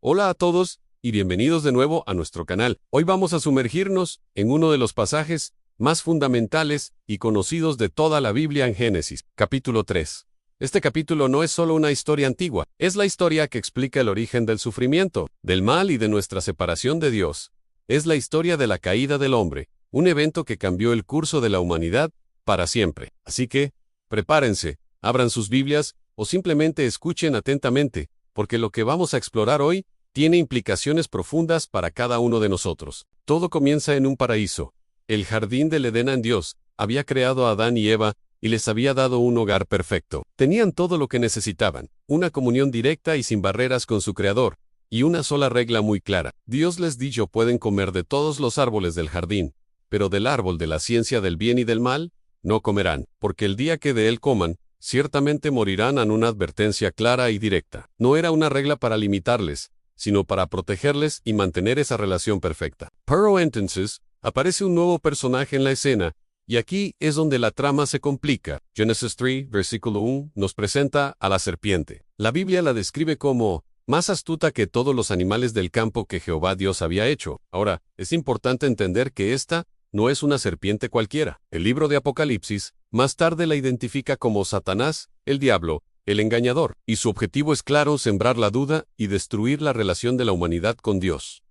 Hola a todos y bienvenidos de nuevo a nuestro canal. Hoy vamos a sumergirnos en uno de los pasajes más fundamentales y conocidos de toda la Biblia en Génesis, capítulo 3. Este capítulo no es solo una historia antigua, es la historia que explica el origen del sufrimiento, del mal y de nuestra separación de Dios. Es la historia de la caída del hombre, un evento que cambió el curso de la humanidad para siempre. Así que, prepárense, abran sus Biblias o simplemente escuchen atentamente, porque lo que vamos a explorar hoy tiene implicaciones profundas para cada uno de nosotros. Todo comienza en un paraíso. El jardín del Edén en Dios había creado a Adán y Eva y les había dado un hogar perfecto. Tenían todo lo que necesitaban, una comunión directa y sin barreras con su Creador, y una sola regla muy clara. Dios les dijo: pueden comer de todos los árboles del jardín, pero del árbol de la ciencia del bien y del mal no comerán, porque el día que de él coman, ciertamente morirán. En una advertencia clara y directa. No era una regla para limitarles, sino para protegerles y mantener esa relación perfecta. Pero entonces, aparece un nuevo personaje en la escena, y aquí es donde la trama se complica. Génesis 3, versículo 1, nos presenta a la serpiente. La Biblia la describe como más astuta que todos los animales del campo que Jehová Dios había hecho. Ahora, es importante entender que esta no es una serpiente cualquiera. El libro de Apocalipsis más tarde la identifica como Satanás, el diablo, el engañador, y su objetivo es claro: sembrar la duda y destruir la relación de la humanidad con Dios.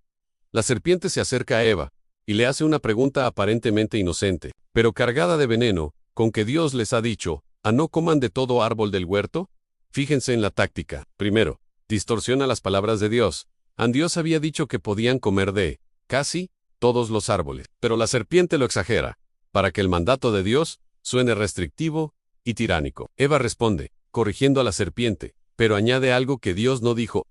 La serpiente se acerca a Eva y le hace una pregunta aparentemente inocente, pero cargada de veneno: ¿con que Dios les ha dicho, a no coman de todo árbol del huerto? Fíjense en la táctica. Primero, distorsiona las palabras de Dios. Dios había dicho que podían comer de casi todos los árboles, pero la serpiente lo exagera, para que el mandato de Dios suene restrictivo y tiránico. Eva responde, corrigiendo a la serpiente, pero añade algo que Dios no dijo: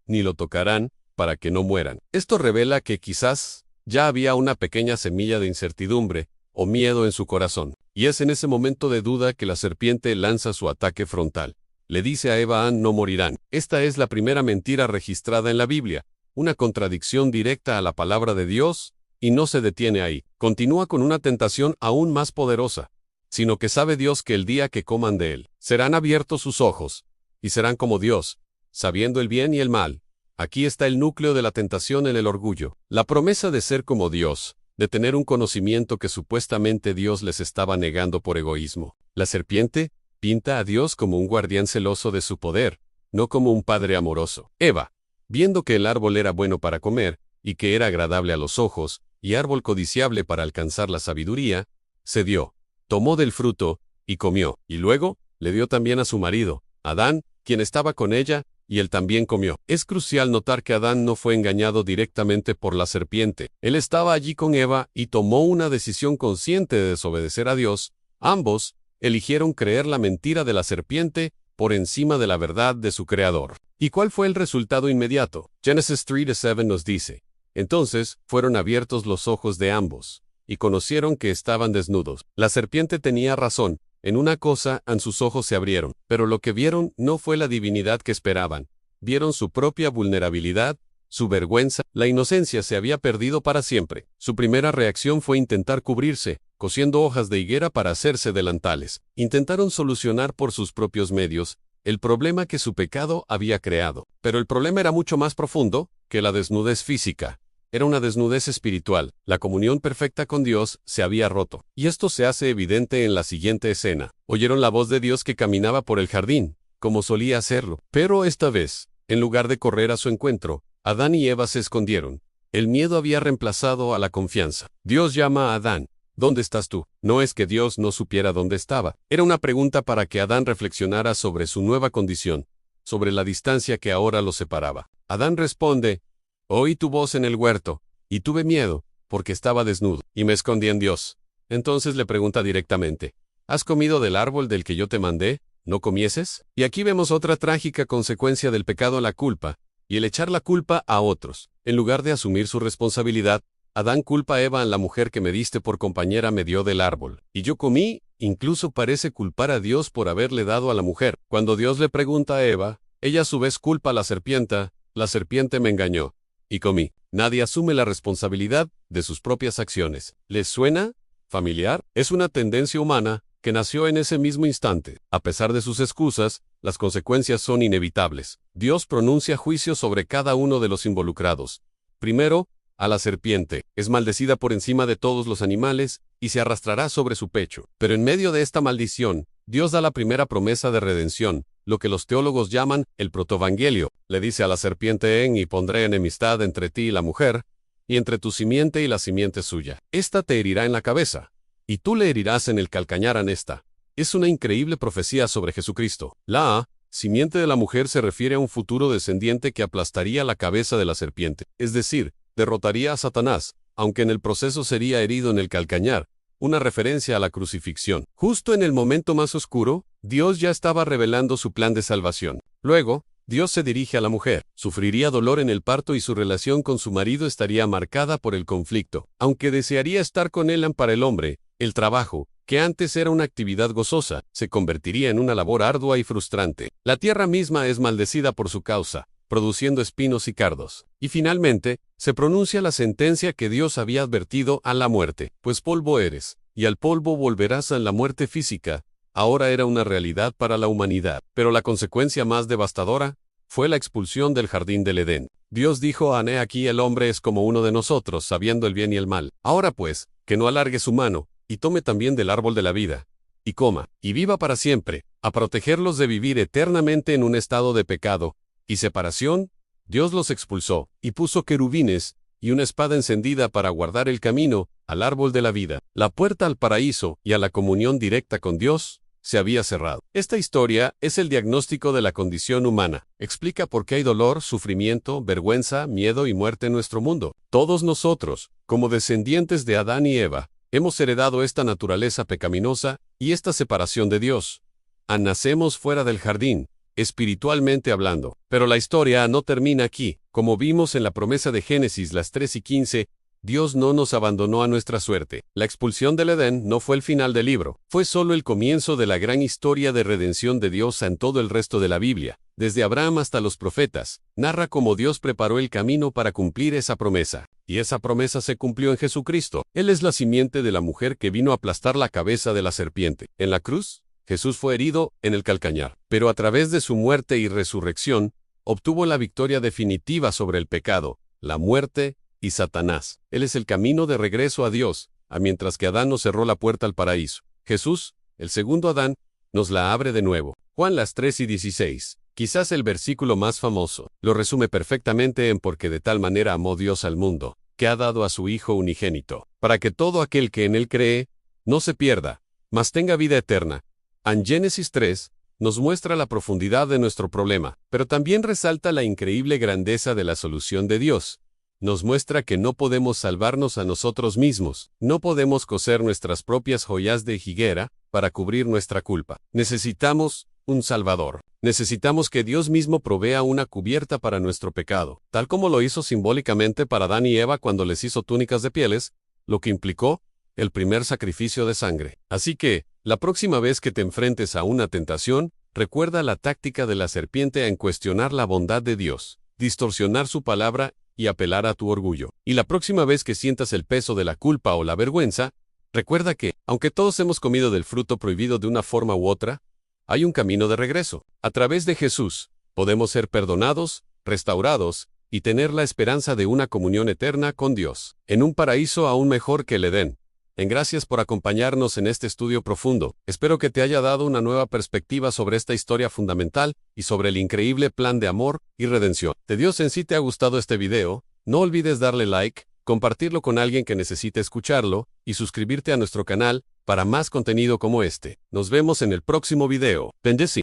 ni lo tocarán, para que no mueran. Esto revela que quizás ya había una pequeña semilla de incertidumbre o miedo en su corazón, y es en ese momento de duda que la serpiente lanza su ataque frontal. Le dice a Eva: no morirán. Esta es la primera mentira registrada en la Biblia, una contradicción directa a la palabra de Dios, y no se detiene ahí. Continúa con una tentación aún más poderosa, sino que sabe Dios que el día que coman de él, serán abiertos sus ojos, y serán como Dios, sabiendo el bien y el mal. Aquí está el núcleo de la tentación en el orgullo. La promesa de ser como Dios, de tener un conocimiento que supuestamente Dios les estaba negando por egoísmo. La serpiente pinta a Dios como un guardián celoso de su poder, no como un padre amoroso. Eva, viendo que el árbol era bueno para comer, y que era agradable a los ojos, y árbol codiciable para alcanzar la sabiduría, cedió, tomó del fruto, y comió, y luego le dio también a su marido, Adán, quien estaba con ella, y él también comió. Es crucial notar que Adán no fue engañado directamente por la serpiente. Él estaba allí con Eva y tomó una decisión consciente de desobedecer a Dios. Ambos eligieron creer la mentira de la serpiente por encima de la verdad de su Creador. ¿Y cuál fue el resultado inmediato? Génesis 3:7 nos dice: entonces fueron abiertos los ojos de ambos, y conocieron que estaban desnudos. La serpiente tenía razón. En una cosa, sus ojos se abrieron, pero lo que vieron no fue la divinidad que esperaban. Vieron su propia vulnerabilidad, su vergüenza. La inocencia se había perdido para siempre. Su primera reacción fue intentar cubrirse, cosiendo hojas de higuera para hacerse delantales. Intentaron solucionar por sus propios medios el problema que su pecado había creado. Pero el problema era mucho más profundo que la desnudez física. Era una desnudez espiritual. La comunión perfecta con Dios se había roto. Y esto se hace evidente en la siguiente escena. Oyeron la voz de Dios que caminaba por el jardín, como solía hacerlo. Pero esta vez, en lugar de correr a su encuentro, Adán y Eva se escondieron. El miedo había reemplazado a la confianza. Dios llama a Adán. ¿Dónde estás tú? No es que Dios no supiera dónde estaba. Era una pregunta para que Adán reflexionara sobre su nueva condición, sobre la distancia que ahora lo separaba. Adán responde: oí tu voz en el huerto, y tuve miedo, porque estaba desnudo, y me escondí en Dios. Entonces le pregunta directamente: ¿has comido del árbol del que yo te mandé? ¿No comieses? Y aquí vemos otra trágica consecuencia del pecado: la culpa, y el echar la culpa a otros. En lugar de asumir su responsabilidad, Adán culpa a Eva: la mujer que me diste por compañera me dio del árbol, y yo comí. Incluso parece culpar a Dios por haberle dado a la mujer. Cuando Dios le pregunta a Eva, ella a su vez culpa a la serpiente me engañó, y comí. Nadie asume la responsabilidad de sus propias acciones. ¿Les suena familiar? Es una tendencia humana que nació en ese mismo instante. A pesar de sus excusas, las consecuencias son inevitables. Dios pronuncia juicio sobre cada uno de los involucrados. Primero, a la serpiente. Es maldecida por encima de todos los animales y se arrastrará sobre su pecho. Pero en medio de esta maldición, Dios da la primera promesa de redención, lo que los teólogos llaman el protoevangelio. Le dice a la serpiente: y pondré enemistad entre ti y la mujer, y entre tu simiente y la simiente suya. Esta te herirá en la cabeza, y tú le herirás en el calcañar anesta. Es una increíble profecía sobre Jesucristo. La simiente de la mujer se refiere a un futuro descendiente que aplastaría la cabeza de la serpiente, es decir, derrotaría a Satanás, aunque en el proceso sería herido en el calcañar, una referencia a la crucifixión. Justo en el momento más oscuro, Dios ya estaba revelando su plan de salvación. Luego, Dios se dirige a la mujer. Sufriría dolor en el parto y su relación con su marido estaría marcada por el conflicto. Aunque desearía estar con él, para el hombre, el trabajo, que antes era una actividad gozosa, se convertiría en una labor ardua y frustrante. La tierra misma es maldecida por su causa, produciendo espinos y cardos. Y finalmente, se pronuncia la sentencia que Dios había advertido a la muerte: pues polvo eres, y al polvo volverás. En la muerte física, ahora era una realidad para la humanidad. Pero la consecuencia más devastadora fue la expulsión del jardín del Edén. Dios dijo: he aquí el hombre es como uno de nosotros, sabiendo el bien y el mal. Ahora pues, que no alargue su mano, y tome también del árbol de la vida, y coma, y viva para siempre, a protegerlos de vivir eternamente en un estado de pecado y separación. Dios los expulsó, y puso querubines y una espada encendida para guardar el camino al árbol de la vida. La puerta al paraíso y a la comunión directa con Dios se había cerrado. Esta historia es el diagnóstico de la condición humana. Explica por qué hay dolor, sufrimiento, vergüenza, miedo y muerte en nuestro mundo. Todos nosotros, como descendientes de Adán y Eva, hemos heredado esta naturaleza pecaminosa y esta separación de Dios. Nacemos fuera del jardín, espiritualmente hablando. Pero la historia no termina aquí. Como vimos en la promesa de Génesis 3:15, Dios no nos abandonó a nuestra suerte. La expulsión del Edén no fue el final del libro, fue solo el comienzo de la gran historia de redención de Dios en todo el resto de la Biblia. Desde Abraham hasta los profetas, narra cómo Dios preparó el camino para cumplir esa promesa. Y esa promesa se cumplió en Jesucristo. Él es la simiente de la mujer que vino a aplastar la cabeza de la serpiente. En la cruz, Jesús fue herido en el calcañar, pero a través de su muerte y resurrección, obtuvo la victoria definitiva sobre el pecado, la muerte y Satanás. Él es el camino de regreso a Dios, mientras que Adán nos cerró la puerta al paraíso. Jesús, el segundo Adán, nos la abre de nuevo. Juan 3:16. Quizás el versículo más famoso. Lo resume perfectamente en: porque de tal manera amó Dios al mundo, que ha dado a su Hijo unigénito, para que todo aquel que en él cree, no se pierda, mas tenga vida eterna. En Génesis 3, nos muestra la profundidad de nuestro problema, pero también resalta la increíble grandeza de la solución de Dios. Nos muestra que no podemos salvarnos a nosotros mismos, no podemos coser nuestras propias joyas de higuera para cubrir nuestra culpa. Necesitamos un Salvador. Necesitamos que Dios mismo provea una cubierta para nuestro pecado, tal como lo hizo simbólicamente para Adán y Eva cuando les hizo túnicas de pieles, lo que implicó el primer sacrificio de sangre. Así que, la próxima vez que te enfrentes a una tentación, recuerda la táctica de la serpiente en cuestionar la bondad de Dios, distorsionar su palabra y apelar a tu orgullo. Y la próxima vez que sientas el peso de la culpa o la vergüenza, recuerda que, aunque todos hemos comido del fruto prohibido de una forma u otra, hay un camino de regreso. A través de Jesús, podemos ser perdonados, restaurados, y tener la esperanza de una comunión eterna con Dios, en un paraíso aún mejor que el Edén. Gracias por acompañarnos en este estudio profundo. Espero que te haya dado una nueva perspectiva sobre esta historia fundamental y sobre el increíble plan de amor y redención de Dios. Si te ha gustado este video, no olvides darle like, compartirlo con alguien que necesite escucharlo y suscribirte a nuestro canal para más contenido como este. Nos vemos en el próximo video. Bendiciones.